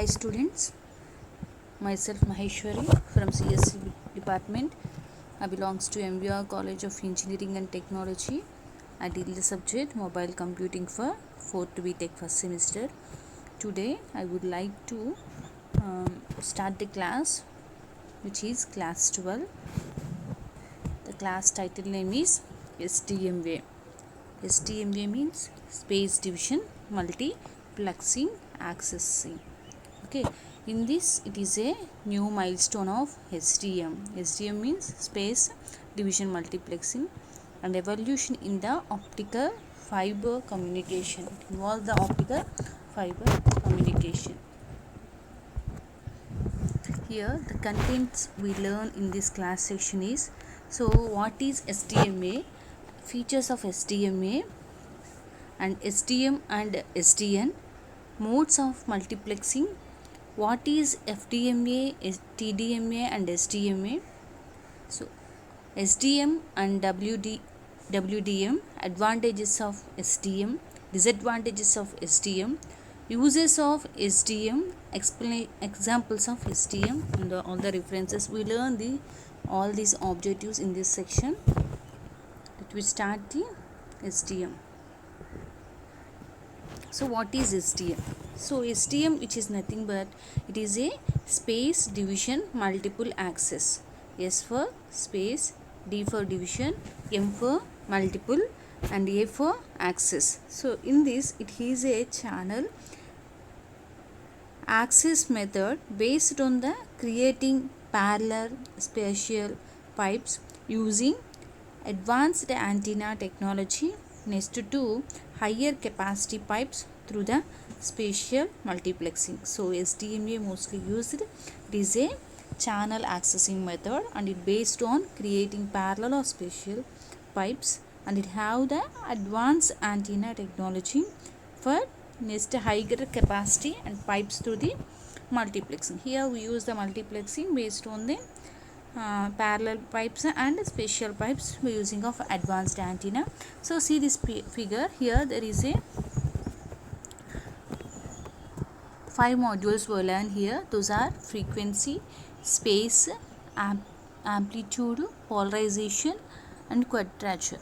Hi students, myself Maheshwari from CSC department. I belongs to MBR College of Engineering and Technology. I deal the subject mobile computing for 4th BTech first semester. Today I would like to start the class which is class 12. The class title name is SDMA. SDMA means Space Division Multiplexing Accessing. Okay, in this it is a new milestone of SDM. SDM means Space Division Multiplexing and evolution in the optical fiber communication. It involves the optical fiber communication. Here the contents we learn in this class section is, so what is SDMA, features of SDMA and SDM and SDN, modes of multiplexing, what is FDMA, TDMA and SDMA. So SDM and WDM, advantages of SDM, disadvantages of SDM, uses of SDM, examples of SDM, and all the references. We learn all these objectives in this section. Let me start the SDM. So what is SDM? So SDM, which is nothing but it is a space division multiple access. S for space, D for division, M for multiple and A for access. So in this it is a channel access method based on the creating parallel spatial pipes using advanced antenna technology next to higher capacity pipes through the spatial multiplexing. So SDMA mostly used, it is a channel accessing method and it based on creating parallel or spatial pipes, and it have the advanced antenna technology for next higher capacity and pipes through the multiplexing. Here we use the multiplexing based on the parallel pipes and spatial pipes by using of advanced antenna. So see this figure here, there is a 5 modules we learn here. Those are frequency, space, amplitude, polarization and quadrature.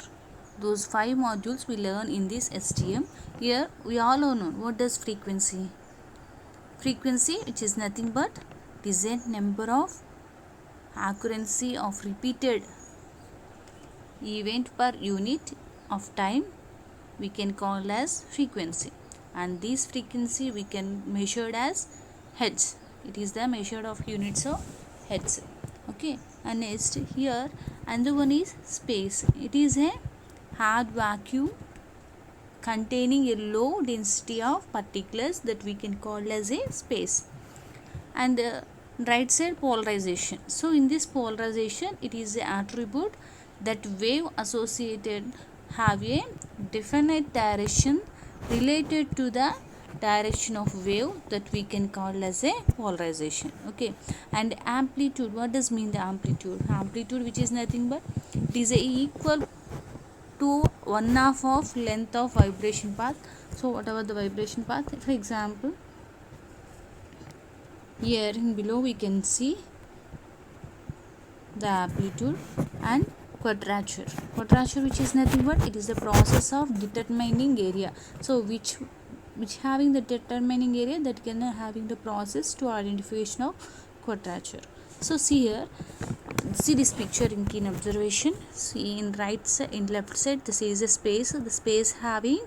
Those 5 modules we learn in this SDM. Here we all know what does frequency. Frequency, which is nothing but it is a number of accuracy of repeated event per unit of time we can call as frequency, and this frequency we can measured as hertz. It is the measured of units of hertz. Okay, and next here another one is space. It is a hard vacuum containing a low density of particles that we can call as a space. And right side polarization. So in this polarization it is an attribute that wave associated have a definite direction related to the direction of wave that we can call as a polarization. Okay, and amplitude, what does mean the amplitude? Amplitude, which is nothing but it is a equal to 1/2 of length of vibration path. So whatever the vibration path, for example here in below we can see the amplitude and quadrature. Quadrature, which is nothing but it is the process of determining area. So which having the determining area, that can having the process to identification of quadrature. So see here, see this picture in keen observation. See in right side, in left side, this is a space. The space having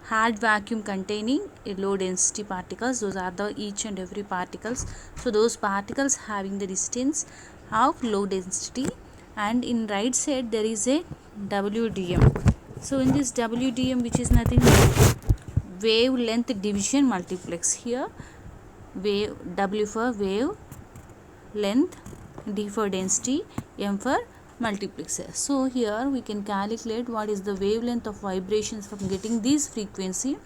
hard vacuum containing a low density particles. Those are the each and every particles. So those particles having the distance of low density, and in right side there is a WDM. So in this WDM, which is nothing but wavelength division multiplex. Here wave, W for wave length, D for density, M for multiplexer. So here we can calculate what is the wavelength of vibrations from getting this frequency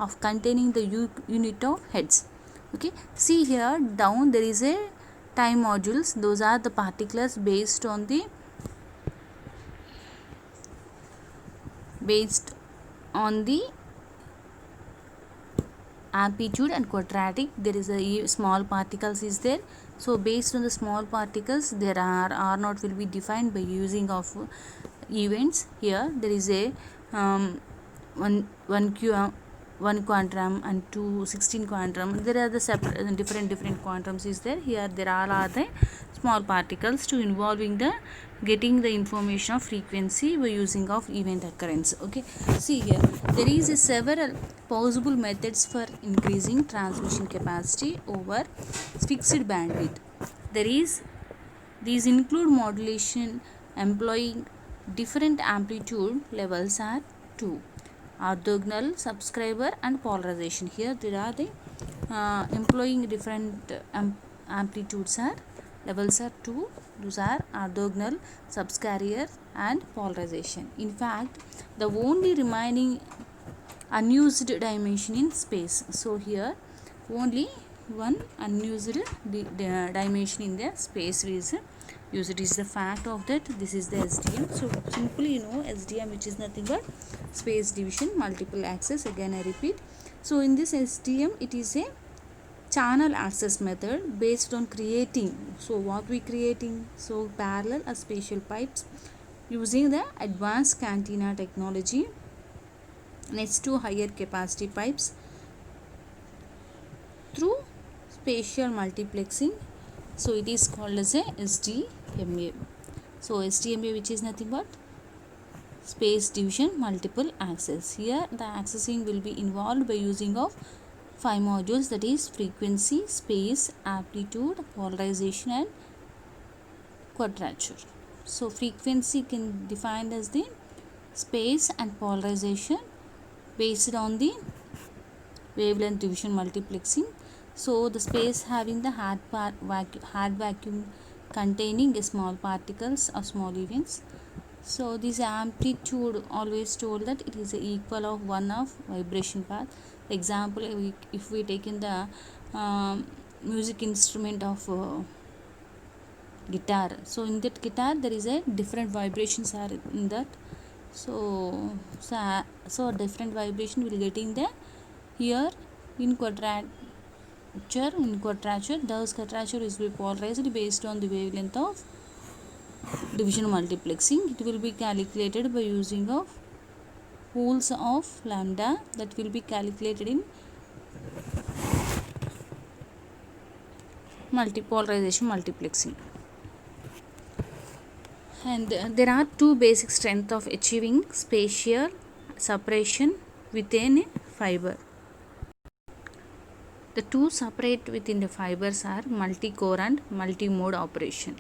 of containing the unit of hertz. Okay, see here down there is a time modules. Those are the particulars based on the amplitude and quadratic. There is a small particles is there. So based on the small particles, there are r naught will be defined by using of events. Here there is a one quantum and 16 quantum. There are the separate different quantums is there. Here there are the small particles to involving the getting the information of frequency by using of event occurrence. Okay, see here there is a several possible methods for increasing transmission capacity over fixed bandwidth. There is these include modulation employing different amplitude levels are 2, orthogonal, subscriber and polarization. Here there are the employing different amplitudes are levels are 2. Those are orthogonal, subcarrier and polarization. In fact, the only remaining unused dimension in space. So here only one unused dimension in the space is used. It is the fact of that. This is the SDM. So simply SDM, which is nothing but space division multiple access. Again I repeat. So in this SDM, it is a channel access method based on creating. So what we creating? So parallel or spatial pipes using the advanced Cantina technology. Next to higher capacity pipes through spatial multiplexing. So it is called as a SDMA. So SDMA, which is nothing but space division multiple access. Here the accessing will be involved by using of 5 modules, that is frequency, space, amplitude, polarization and quadrature. So frequency can defined as the space and polarization based on the wavelength division multiplexing. So the space having the hard vacuum containing small particles or small events. So this amplitude always told that it is equal of 1 of vibration path. Example, if we take in the music instrument of guitar. So in that guitar there is a different vibrations are in that. So different vibration will getting the here in quadrature. Thus quadrature is be polarized based on the wavelength of division multiplexing. It will be calculated by using of pools of lambda that will be calculated in polarization multiplexing. And there are two basic strengths of achieving spatial separation within a fiber. The two separate within the fibers are multi-core and multi-mode operation.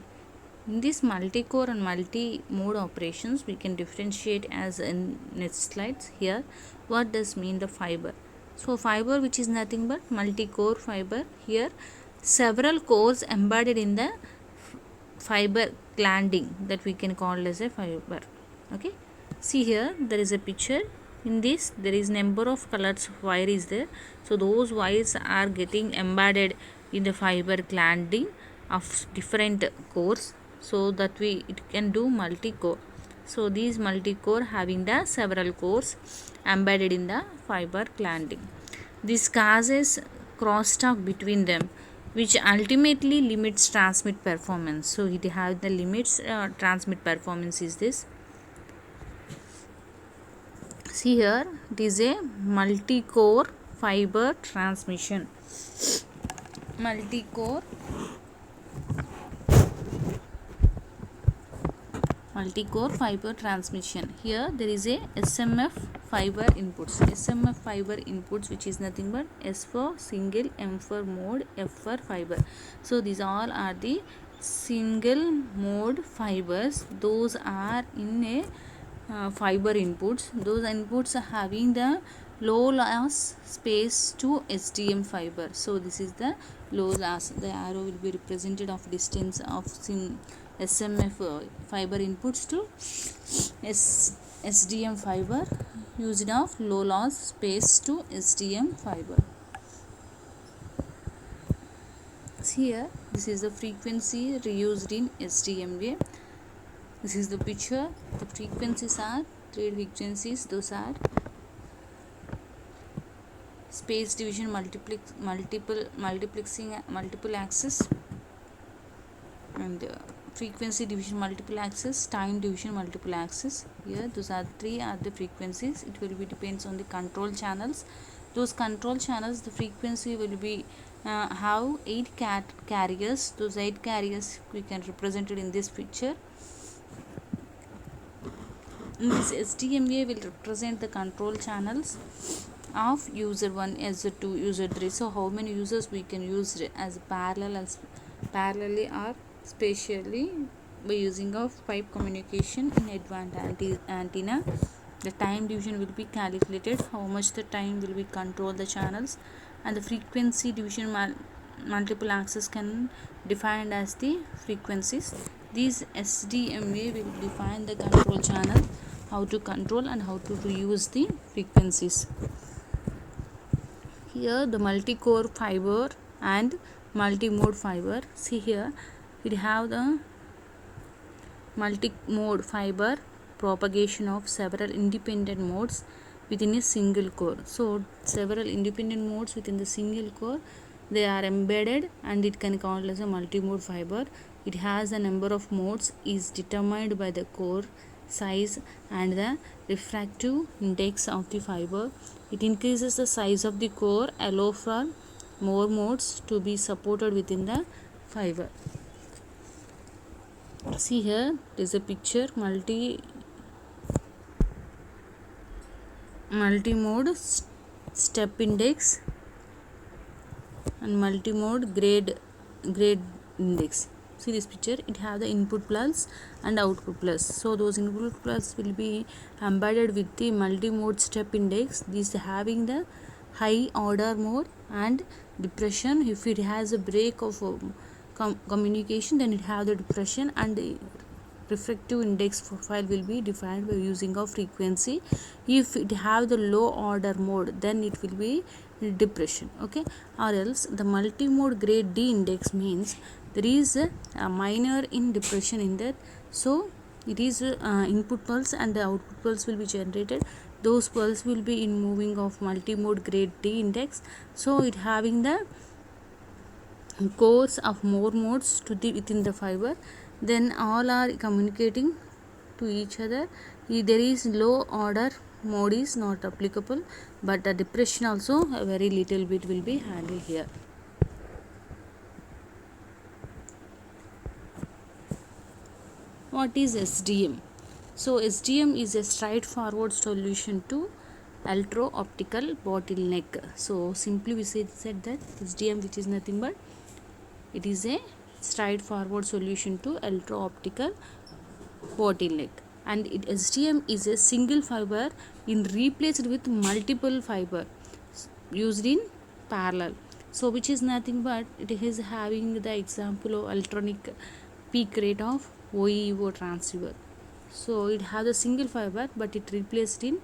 In this multi-core and multi-mode operations, we can differentiate as in next slides. Here, what does mean the fiber? So fiber, which is nothing but multi-core fiber. Here, several cores embedded in the fiber glanding that we can call as a fiber. Okay, see here there is a picture. In this there is number of colors of wire is there. So those wires are getting embedded in the fiber glanding of different cores, so that it can do multi-core. So these multi-core having the several cores embedded in the fiber glanding. This causes crosstalk between them, which ultimately limits transmit performance. So it have the limits transmit performance is this. See here, it is a multi-core fiber transmission. Multi-core fiber transmission. Here there is a SMF fiber inputs. SMF fiber inputs, which is nothing but S for single, M for mode, F for fiber. So these all are the single mode fibers. Those are in a fiber inputs. Those inputs are having the low loss space to SDM fiber. So this is the low loss. The arrow will be represented of distance of SMF fiber inputs to SDM fiber used of low loss space to SDM fiber. See here, this is the frequency reused in SDMA. This is the picture. The frequencies are 3 frequencies. Those are space division multiple axis, and frequency division multiple axis, time division multiple axis. Here those are three are the frequencies. It will be depends on the control channels. Those control channels, the frequency will be have 8 carriers. Those 8 carriers we can represent it in this picture. In this SDMA will represent the control channels of user 1, user 2, user 3. So how many users we can use as parallelly or spatially by using of pipe communication in advanced antenna. The time division will be calculated, how much the time will be control the channels, and the frequency division multiple axis can defined as the frequencies. These SDMA will define the control channel, how to control and how to reuse the frequencies. Here the multi-core fiber and multi-mode fiber. See here we have the multi-mode fiber propagation of several independent modes within a single core. So several independent modes within the single core, they are embedded and it can count as a multi-mode fiber. It has a number of modes is determined by the core size and the refractive index of the fiber. It increases the size of the core, allow for more modes to be supported within the fiber. See here there is a picture multi-mode step index and multi-mode grade index. See this picture, it have the input plus and output plus. So those input plus will be embedded with the multi-mode step index. This having the high order mode and depression. If it has a break of communication, then it have the depression, and the refractive index profile will be defined by using of frequency. If it have the low order mode, then it will be depression. Okay, or else the multi-mode grade D index means there is a minor in depression in that. So it is input pulse and the output pulse will be generated. Those pulse will be in moving of multi-mode grade D index. So it having the cores of more modes to the within the fiber, then all are communicating to each other. If there is low order mode is not applicable, but the depression also a very little bit will be handled here. What is SDM? So SDM is a straightforward solution to electro-optical bottleneck. So simply we said that SDM, which is nothing but it is a straightforward solution to electro-optical bottleneck, and SDM is a single fiber in replaced with multiple fiber used in parallel. So which is nothing but it is having the example of electronic peak rate of OEO transceiver. So it has a single fiber but it replaced in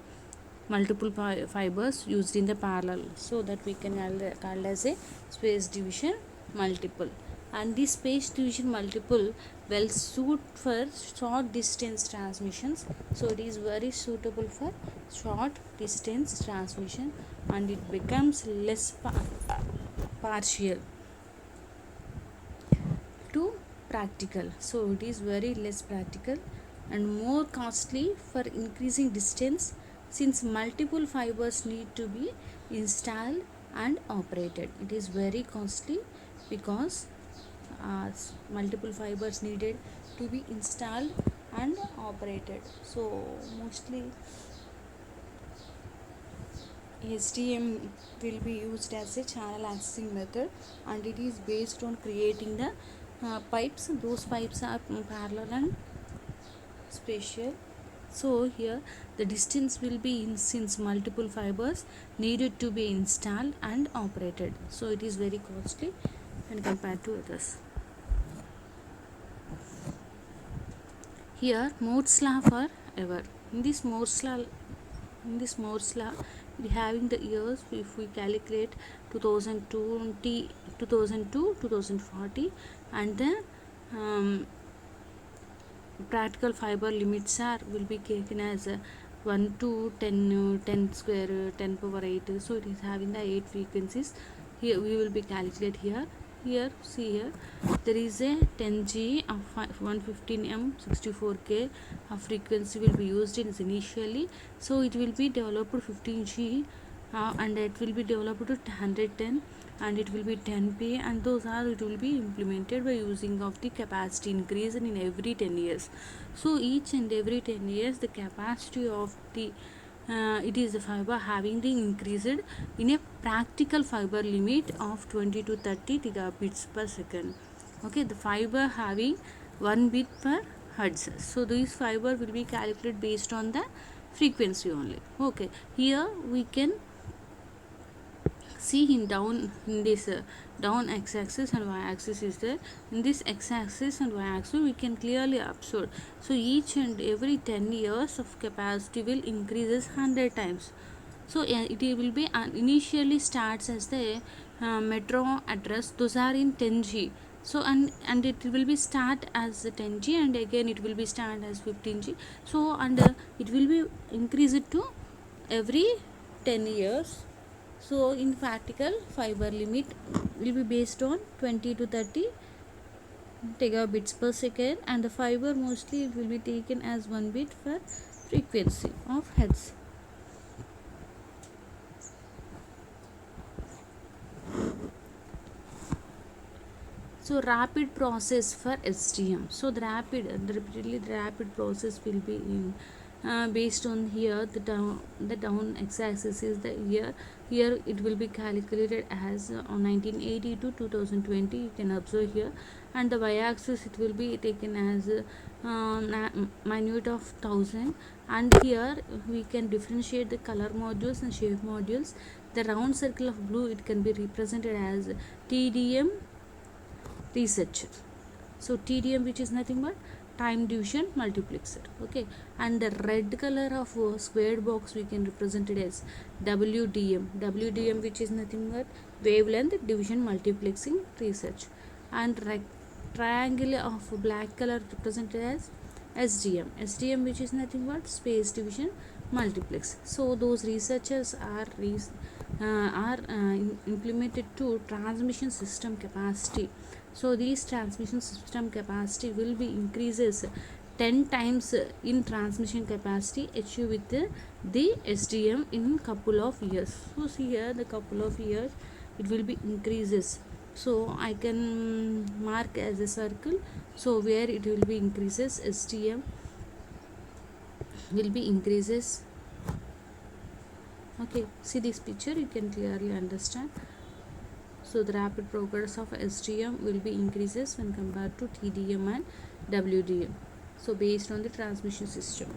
multiple fibers used in the parallel, so that we can call as a space division multiple. And this space division multiple well suit for short distance transmissions. So it is very suitable for short distance transmission, and it becomes less partial to practical. So it is very less practical and more costly for increasing distance, since multiple fibers need to be installed and operated. It is very costly because multiple fibers needed to be installed and operated. So mostly SDM will be used as a channel accessing method, and it is based on creating the pipes. Those pipes are parallel and spatial. So here the distance will be in, since multiple fibers needed to be installed and operated. So it is very costly when compared to others. Here Moore's law for ever. In this Moore's law, we having the years. If we calculate 2020, 2002, 2040, and the practical fiber limits are will be taken as 1 to 10, 10 square, 10 power 8. So it is having the 8 frequencies. Here we will be calculate here. Here, see here, there is a 10G of 115M 64K of frequency will be used in initially. So it will be developed 15G, and it will be developed to 110, and it will be 10P, and those are, it will be implemented by using of the capacity increase in every 10 years. So each and every 10 years the capacity of the it is a fiber having the increased in a practical fiber limit of 20 to 30 gigabits per second. Okay, the fiber having 1 bit per hertz. So this fiber will be calculated based on the frequency only. Okay, here we can see in down in this down x-axis and y-axis is there. In this x-axis and y-axis we can clearly observe. So each and every 10 years of capacity will increases 100 times. So it will be initially starts as the metro address, those are in 10G. So and it will be start as 10G, and again it will be start as 15G. So and it will be increased to every 10 years. So in practical fiber limit will be based on 20 to 30 gigabits per second, and the fiber mostly will be taken as 1 bit per frequency of hertz. So rapid process for STM. So the rapid process will be in based on here the down x-axis is the year. Here it will be calculated as on 1980 to 2020. You can observe here, and the y-axis it will be taken as minute of 1000. And here we can differentiate the color modules and shape modules. The round circle of blue, it can be represented as TDM researcher. So TDM, which is nothing but time division multiplexer. Okay, and the red color of squared box we can represent it as WDM, which is nothing but wavelength division multiplexing research. And triangle of black color represented as SDM, which is nothing but space division multiplex. So those researchers are implemented to transmission system capacity. So these transmission system capacity will be increases 10 times in transmission capacity achieved with the SDM in couple of years. So see here the couple of years it will be increases. So I can mark as a circle. So where it will be increases, SDM will be increases. Okay, see this picture, you can clearly understand. So the rapid progress of STM will be increases when compared to TDM and WDM. So based on the transmission system.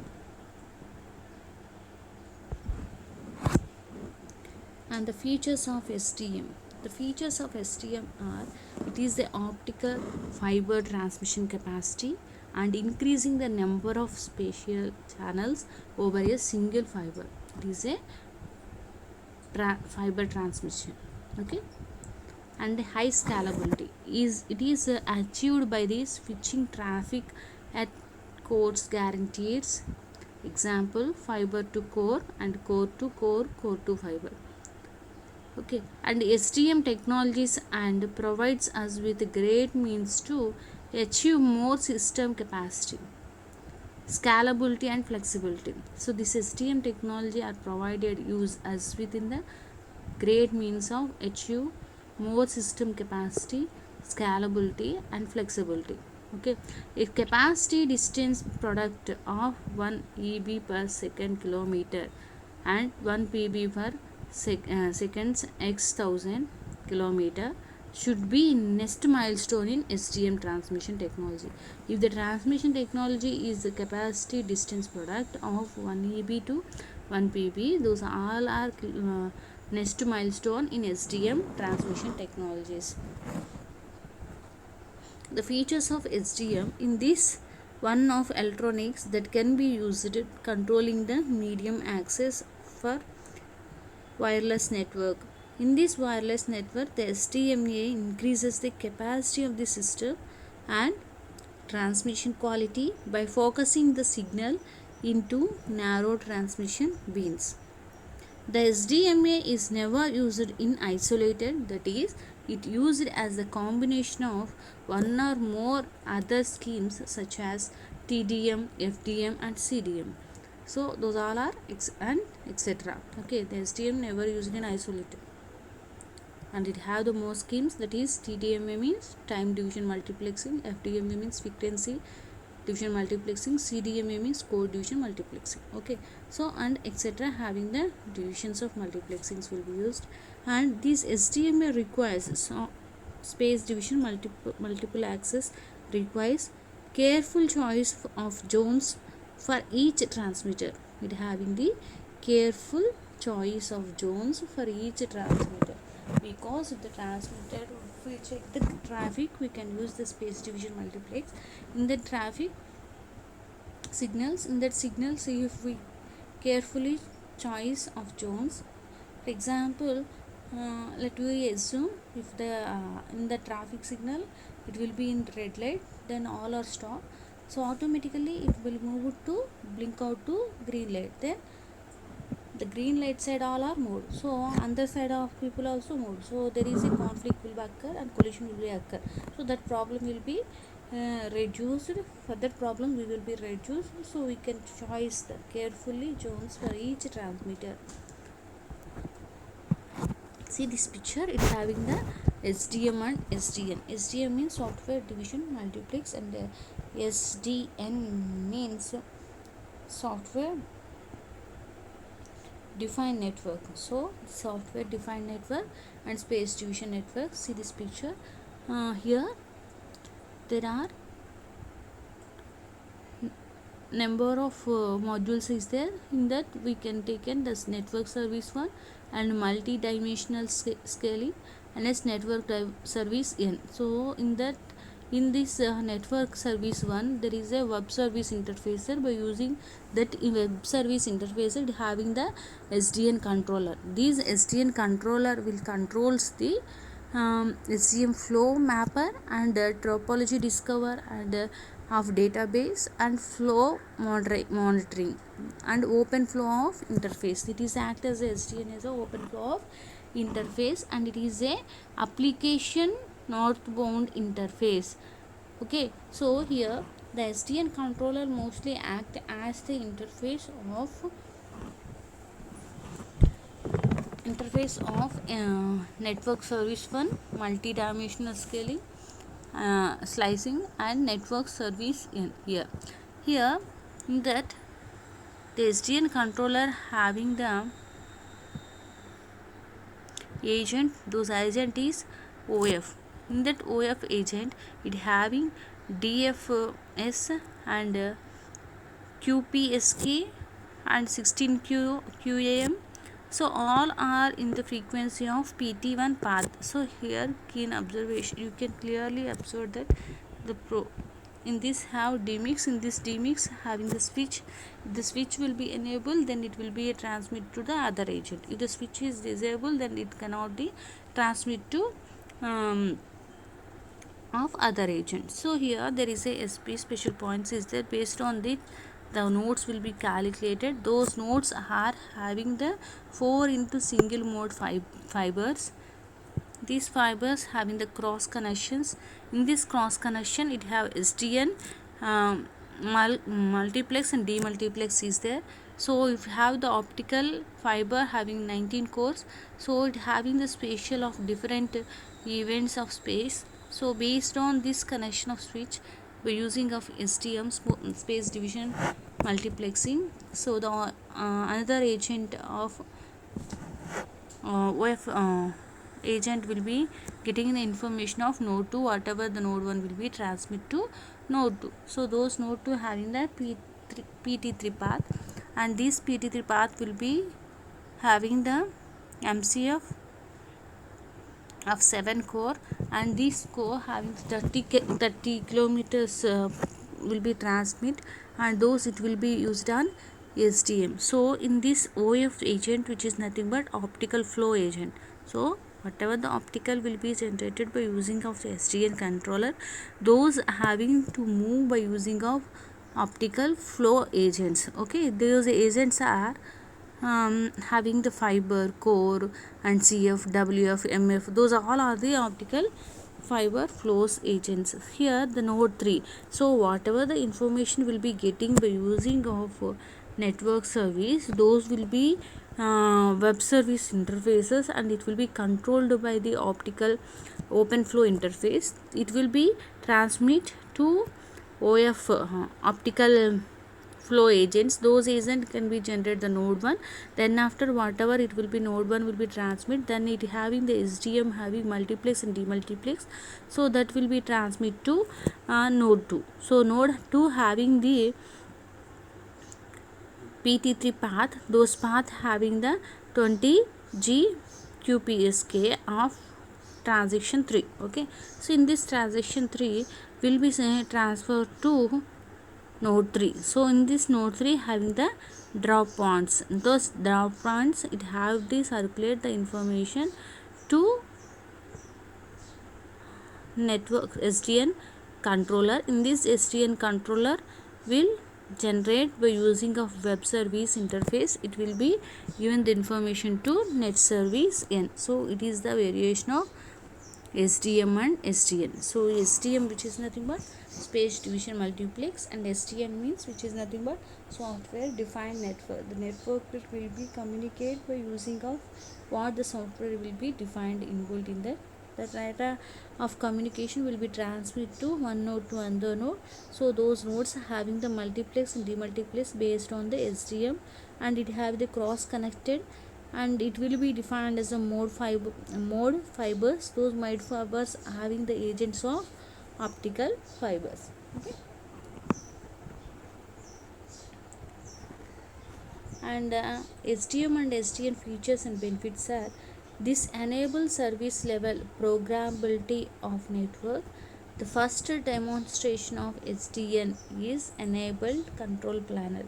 And the features of STM. The features of STM are, it is the optical fiber transmission capacity and increasing the number of spatial channels over a single fiber. It is a fiber transmission. Okay, and the high scalability is, it is achieved by the switching traffic at cores guarantees. Example, fiber to core and core to core, core to fiber. Okay, and STM technologies and provides us with great means to achieve more system capacity, scalability and flexibility. So this STM technology are provided use as within the great means of achieve more system capacity, scalability and flexibility. Okay, a capacity distance product of 1 EB per second kilometer and 1 PB per seconds x 1000 kilometer should be next milestone in STM transmission technology. If the transmission technology is the capacity distance product of 1 EB to 1 PB, those all are next milestone in STM transmission technologies. The features of STM in this one of electronics that can be used controlling the medium access for wireless network. In this wireless network, the STMA increases the capacity of the system and transmission quality by focusing the signal into narrow transmission beams. The SDMA is never used in isolated, that is, it used as a combination of one or more other schemes such as TDM, FDM and CDM. So those all are and etc. Okay, the SDM never used in isolated, and it have the more schemes, that is TDMA means time division multiplexing, FDMA means frequency division multiplexing, CDMA means code division multiplexing. Okay, so and etc. having the divisions of multiplexings will be used, and this SDMA requires space division multiple access, requires careful choice of zones for each transmitter. It having the careful choice of zones for each transmitter, because if the transmitter, if we check the traffic, we can use the space division multiplex in the traffic signals. In that signals, if we carefully choice of zones, for example, let we assume if the in the traffic signal it will be in red light, then all are stop, so automatically it will move to blink out to green light, then the green light side all are moved, so other side of people also moved, so there is a conflict will occur and collision will be occur, so that problem will be reduced. For that problem we will be reduced, so we can choose the carefully zones for each transmitter. See this picture, it having the SDM and SDN. SDM means software division multiplex, and SDN means software defined network. So software defined network and space division network. See this picture, here there are number of modules is there. In that we can take in this network service 1 and multi-dimensional scaling, and as network service n. So in that, in this network service 1 there is a web service interfacer. By using that web service interfacer, having the SDN controller. This SDN controller will controls the SDM flow mapper and topology discover and of database and flow monitoring and open flow of interface. It is act as a SDN as a open flow of interface, and it is a application northbound interface. Okay, so here the SDN controller mostly act as the interface of network service 1, multi-dimensional scaling, slicing and network service in here in that the SDN controller having the agent, those agent is OF. In that OF agent, it having DFS and QPSK and 16 QAM. So all are in the frequency of PT1 path. So here keen observation, you can clearly observe that the in this have demix, in this demix having the switch. If the switch will be enabled, then it will be a transmit to the other agent. If the switch is disabled, then it cannot be transmit to of other agent. So here there is a SP special points is there. Based on the nodes will be calculated. Those nodes are having the 4 into single mode fibers. These fibers having the cross connections. In this cross connection, it have SDN, multiplex and demultiplex is there. So if you have the optical fiber having 19 cores, so it having the spatial of different events of space. So based on this connection of switch, by using of SDM, space division multiplexing, so the another agent of OF agent will be getting the information of node 2, whatever the node 1 will be transmit to node 2. So those node 2 having the PT3 path, and this PT3 path will be having the MCF of 7 core, and this core having 30 kilometers will be transmit, and those it will be used on SDM. So in this OF agent, which is nothing but optical flow agent, so whatever the optical will be generated by using of the SDN controller, those having to move by using of optical flow agents. Okay, those agents are having the fiber core and CF, WF, MF. Those all are the optical fiber flows agents. Here the node 3. So whatever the information will be getting by using of network service, those will be web service interfaces, and it will be controlled by the optical open flow interface. It will be transmit to OF, optical flow agents. Those agents can be generated the node 1, then after whatever it will be node 1 will be transmit, then it having the SDM having multiplex and demultiplex, so that will be transmit to node 2. So node 2 having the PT3 path, those path having the 20 G QPSK of transaction 3. Okay, so in this transaction 3 will be transferred to node 3. So in this node 3 having the drop points, those drop points it have to circulate the information to network SDN controller. In this SDN controller will generate by using of web service interface, it will be given the information to net service N. So it is the variation of SDM and SDN. So SDM, which is nothing but space division multiplex, and SDN means which is nothing but software defined network. The network will be communicate by using of what the software will be defined inbuilt in that. The data of communication will be transmitted to one node to another node. So those nodes having the multiplex and demultiplex based on the SDM, and it have the cross connected, and it will be defined as a mode fibers. Those mode fibers having the agents of optical fibers. Okay, and SDM and SDN features and benefits are: this enables service level programmability of network. The first demonstration of SDN is enabled control planner.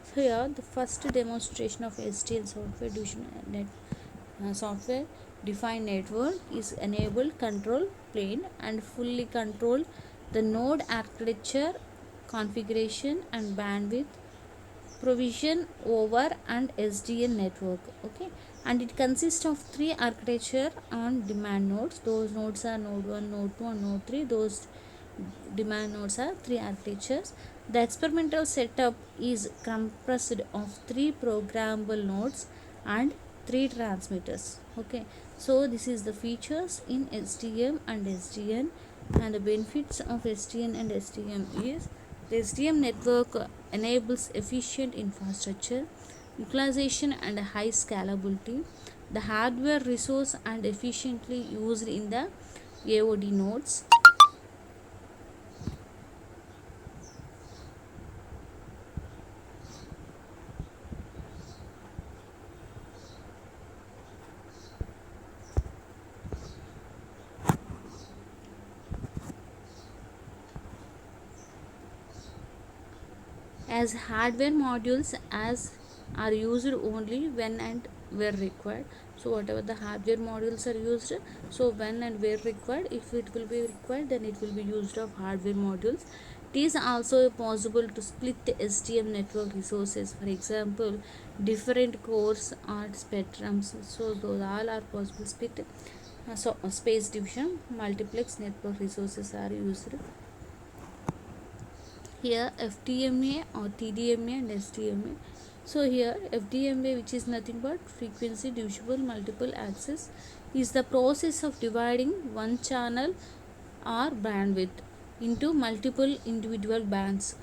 So here the first demonstration of SDN software division software defined network is enabled control plane and fully control the node architecture, configuration and bandwidth provision over and SDN network. Okay, and it consists of three architecture on demand nodes. Those nodes are node 1, node 2 and node 3. Those demand nodes are three architectures. The experimental setup is compressed of three programmable nodes and three transmitters. Okay, so this is the features in SDM and SDN, and the benefits of SDN and SDM is: the SDM network enables efficient infrastructure utilization and high scalability. The hardware resource and efficiently used in the AOD nodes. As hardware modules as are used only when and where required. So whatever the hardware modules are used, so when and where required, if it will be required, then it will be used of hardware modules. It is also possible to split the STM network resources, for example different cores or spectrums. So those all are possible split. So space division multiplex network resources are used. Here FDMA or TDMA and SDMA. So here FDMA, which is nothing but frequency divisible multiple access, is the process of dividing one channel or bandwidth into multiple individual bands.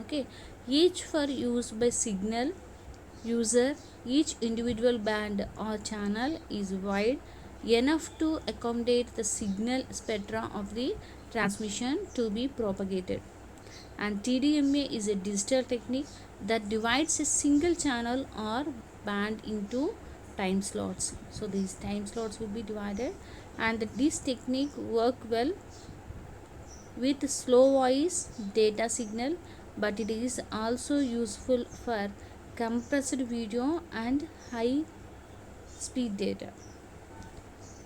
Okay, each for use by signal user. Each individual band or channel is wide enough to accommodate the signal spectra of the transmission to be propagated. And TDMA is a digital technique that divides a single channel or band into time slots. So these time slots will be divided, and this technique work well with slow voice data signal, but it is also useful for compressed video and high speed data.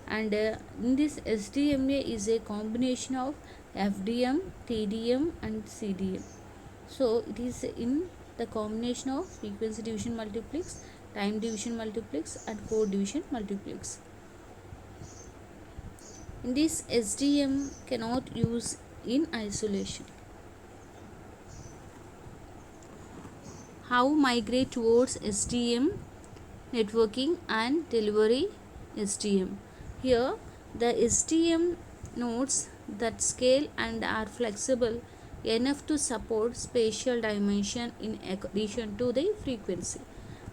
And in this SDMA is a combination of FDM, TDM and CDM. So it is in the combination of frequency division multiplex, time division multiplex, and code division multiplex. In this, SDM cannot use in isolation. How migrate towards SDM networking and delivery SDM. Here the SDM nodes that scale and are flexible enough to support spatial dimension in addition to the frequency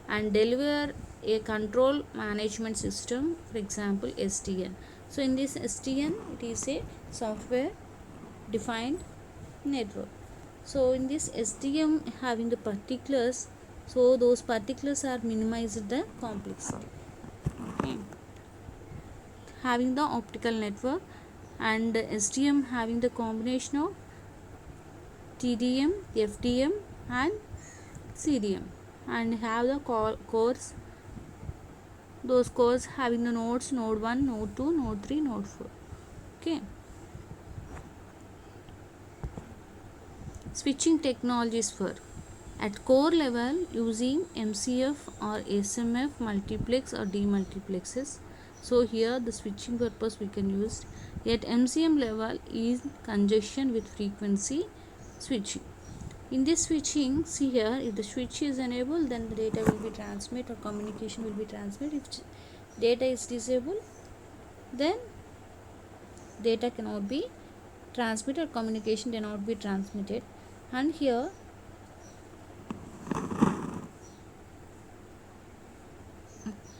and deliver a control management system, for example SDN. So in this SDN it is a software defined network. So in this SDM having the particulars, so those particulars are minimized the complexity. Okay. Having the optical network and SDM having the combination of TDM, FDM and CDM, and have the cores, those cores having the nodes node 1, node 2, node 3, node 4. Okay. Switching technologies for at core level using MCF or SMF multiplex or demultiplexes. So here the switching purpose we can use. At MCM level is conjunction with frequency switching. In this switching, see here, if the switch is enabled, then the data will be transmitted or communication will be transmitted. If data is disabled, then data cannot be transmitted or communication cannot be transmitted. And here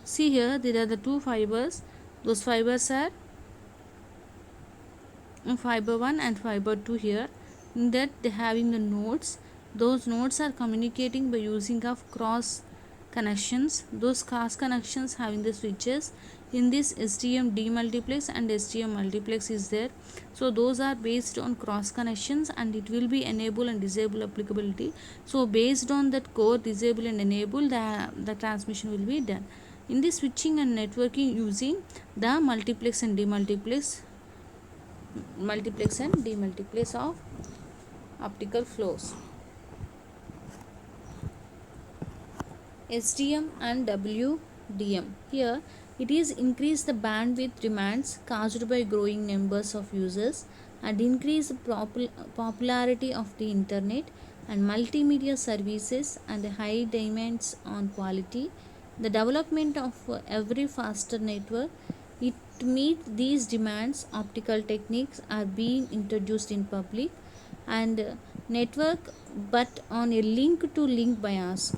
see here there are the two fibers. Those fibers are fiber 1 and fiber 2 here. In that they having the nodes. Those nodes are communicating by using of cross connections. Those cross connections having the switches. In this STM demultiplex and STM multiplex is there. So those are based on cross connections and it will be enable and disable applicability. So based on that core disable and enable, the transmission will be done. In this switching and networking using the multiplex and demultiplex, multiplex and demultiplex of optical flows. SDM and WDM. Here it is increase the bandwidth demands caused by growing numbers of users and increase the popularity of the internet and multimedia services and the high demands on quality. The development of every faster network, it to meet these demands, optical techniques are being introduced in public and network but on a link to link bias.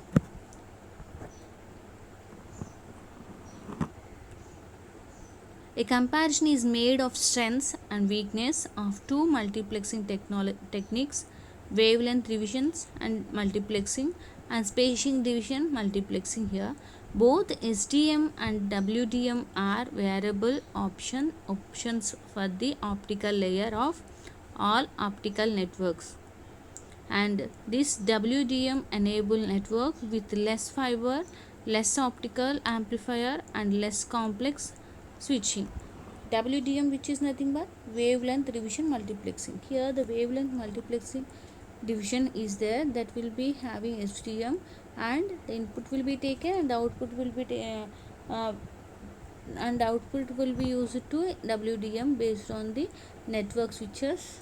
A comparison is made of strengths and weakness of two multiplexing techniques, wavelength divisions and multiplexing and spacing division multiplexing here. Both SDM and WDM are variable options for the optical layer of all optical networks. And this WDM enable network with less fiber, less optical amplifier and less complex switching. WDM, which is nothing but wavelength division multiplexing. Here the wavelength multiplexing division is there, that will be having SDM and the input will be taken and the output will be used to WDM based on the network switches.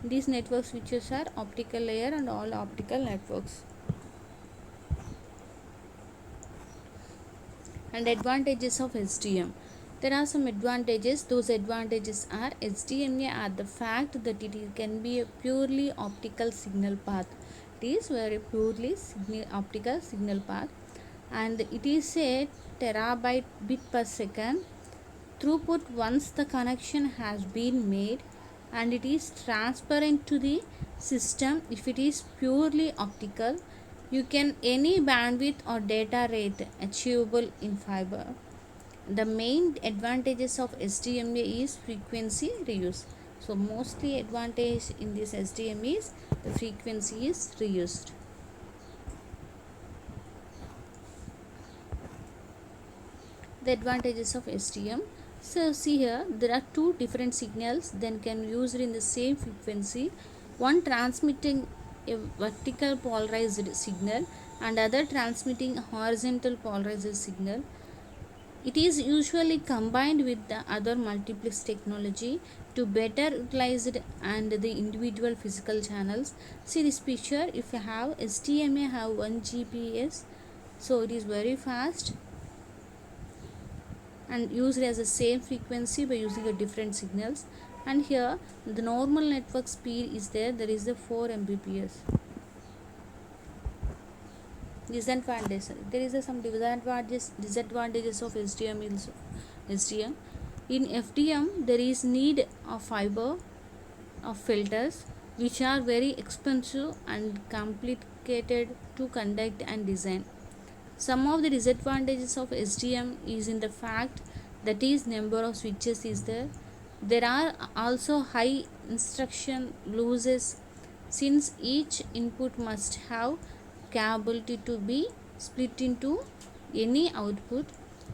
These network switches are optical layer and all optical networks. And advantages of SDM. There are some advantages. Those advantages are SDMA are the fact that it can be a purely optical signal path. It is very purely optical signal path and it is a terabyte bit per second throughput once the connection has been made, and it is transparent to the system if it is purely optical. You can any bandwidth or data rate achievable in fiber. The main advantages of SDMA is frequency reuse. So mostly advantage in this SDM is the frequency is reused. The advantages of SDM. So see here there are two different signals then can be used in the same frequency. One transmitting a vertical polarized signal and other transmitting horizontal polarized signal. It is usually combined with the other multiplex technology to better utilize it and the individual physical channels. See this picture, if you have STMA have 1 Gbps, so it is very fast and used as the same frequency by using a different signals. And here the normal network speed is there is the 4 Mbps. Disadvantages, there is some disadvantages of SDM also. SDM, in FDM there is need of fiber of filters which are very expensive and complicated to conduct and design. Some of the disadvantages of SDM is in the fact that is number of switches is there. There are also high instruction losses since each input must have capability to be split into any output.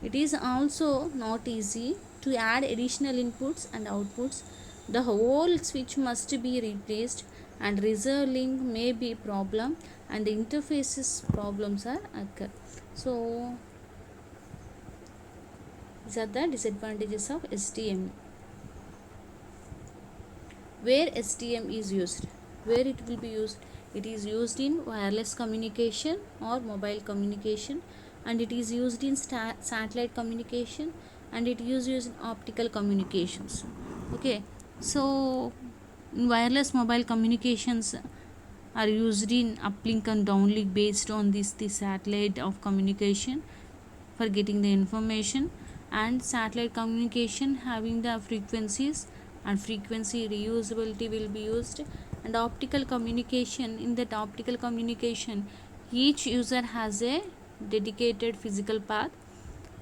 It is also not easy to add additional inputs and outputs. The whole switch must be replaced and reserve link may be problem and the interfaces problems are occur. So these are the disadvantages of STM. Where STM is used, where it will be used, it is used in wireless communication or mobile communication, and it is used in satellite communication, and it is used in optical communications. Okay, so in wireless mobile communications are used in uplink and downlink based on this satellite of communication for getting the information, and satellite communication having the frequencies and frequency reusability will be used. And optical communication, in that optical communication each user has a dedicated physical path,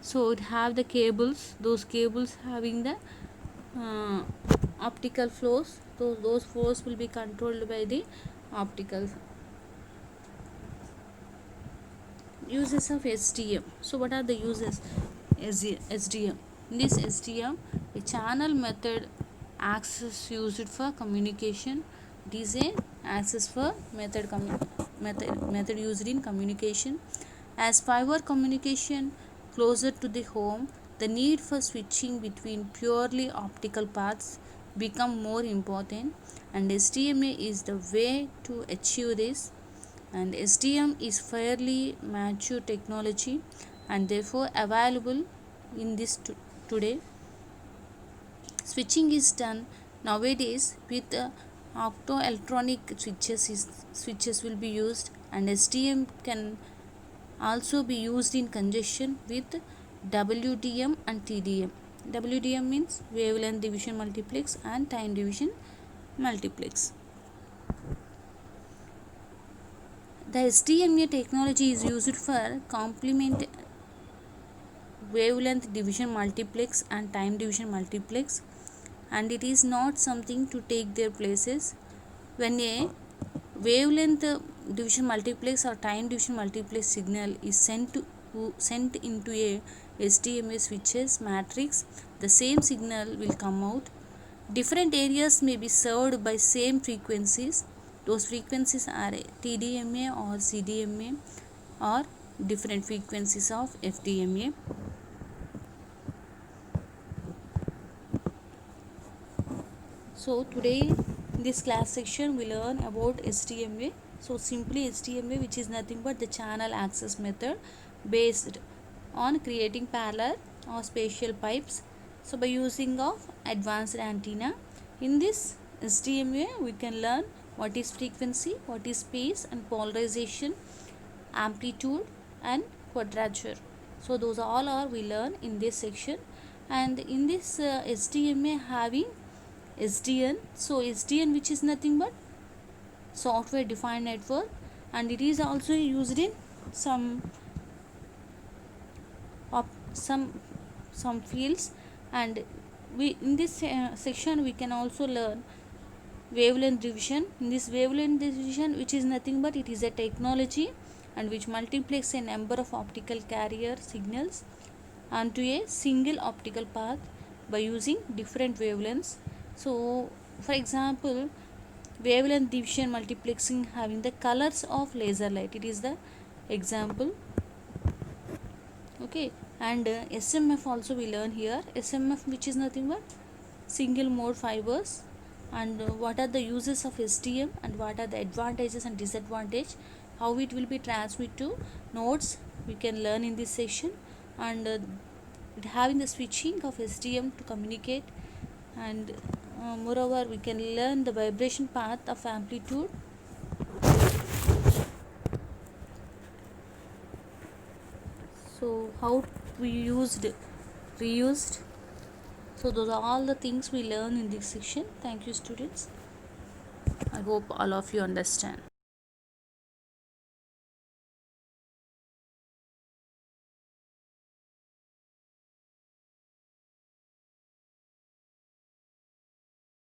so it have the cables, those cables having the uh, optical flows, those flows will be controlled by the optical. Uses of SDM. So what are the uses? SDM. In this SDM, a channel method access used for communication. It is a access for method used in communication. As fiber communication closer to the home, the need for switching between purely optical paths become more important, and SDMA is the way to achieve this. And SDM is fairly mature technology and therefore available in this today. Switching is done nowadays with optoelectronic switches will be used, and SDM can also be used in conjunction with WDM and TDM. WDM means wavelength division multiplex and time division multiplex. The SDMA technology is used for complement wavelength division multiplex and time division multiplex, and it is not something to take their places. When a wavelength division multiplex or time division multiplex signal is sent into a SDMA switches matrix, the same signal will come out. Different areas may be served by same frequencies. Those frequencies are TDMA or CDMA or different frequencies of FDMA. So today in this class section we learn about SDMA. So simply SDMA, which is nothing but the channel access method based on creating parallel or spatial pipes. So by using of advanced antenna, in this SDMA we can learn what is frequency, what is space and polarization, amplitude and quadrature. So those all are we learn in this section. And in this SDMA having SDN. So SDN, which is nothing but software defined network, and it is also used in some fields. And we in this section we can also learn wavelength division. In this wavelength division, which is nothing but it is a technology and which multiplex a number of optical carrier signals onto a single optical path by using different wavelengths. So for example, wavelength division multiplexing having the colors of laser light, it is the example. Okay, and SMF also we learn here. SMF, which is nothing but single mode fibers, and what are the uses of STM and what are the advantages and disadvantage, how it will be transmit to nodes, we can learn in this session. And having the switching of STM to communicate, and moreover we can learn the vibration path of amplitude. So how we used reused. So those are all the things we learn in this section. Thank you, students. I hope all of you understand.